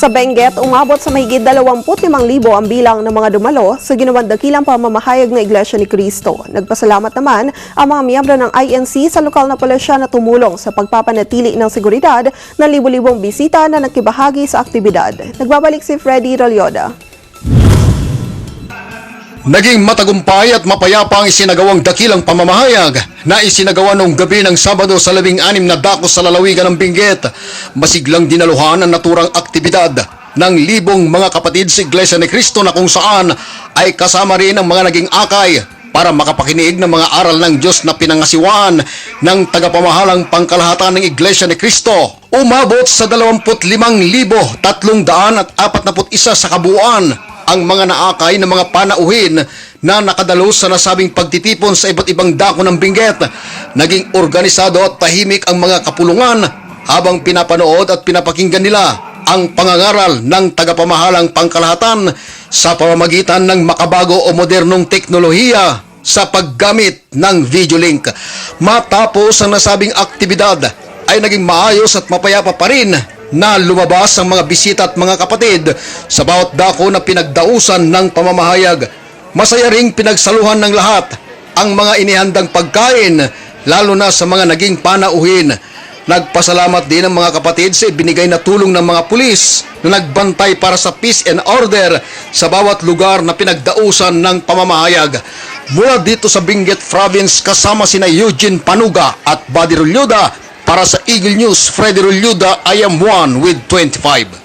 Sa Benguet, umabot sa mahigit 25,000 ang bilang ng mga dumalo sa ginawang dakilang pamamahayag ng Iglesia ni Cristo. Nagpasalamat naman ang mga miyembro ng INC sa lokal na pulisya na tumulong sa pagpapanatili ng seguridad ng libo-libong bisita na nakibahagi sa aktibidad. Nagbabalik si Freddy Rolyoda. Naging matagumpay at mapayapa ang isinagawang dakilang pamamahayag na isinagawa noong gabi ng Sabado sa 16 na dako sa lalawigan ng Benguet. Masiglang dinaluhan ang naturang aktibidad ng libong mga kapatid sa Iglesia ni Cristo na kung saan ay kasama rin ang mga naging akay para makapakinig ng mga aral ng Diyos na pinangasiwaan ng tagapamahalang pangkalahatan ng Iglesia ni Cristo. Umabot sa 25,341 sa kabuuan ang mga naakay ng mga panauhin na nakadalo sa nasabing pagtitipon sa iba't ibang dako ng Benguet. Naging organisado at tahimik ang mga kapulungan habang pinapanood at pinapakinggan nila ang pangangaral ng tagapamahalang pangkalahatan sa pamamagitan ng makabago o modernong teknolohiya sa paggamit ng video link. Matapos ang nasabing aktibidad ay naging maayos at mapayapa pa rin na lumabas ang mga bisita at mga kapatid sa bawat dako na pinagdausan ng pamamahayag. Masaya ring pinagsaluhan ng lahat ang mga inihandang pagkain, lalo na sa mga naging panauhin. Nagpasalamat din ang mga kapatid sa ibinigay na tulong ng mga pulis na nagbantay para sa peace and order sa bawat lugar na pinagdausan ng pamamahayag. Mula dito sa Benguet Province, kasama sina Eugene Panuga at Buddy Rolyoda. Para sa Eagle News, Freddy Rolyoda, I am one with 25.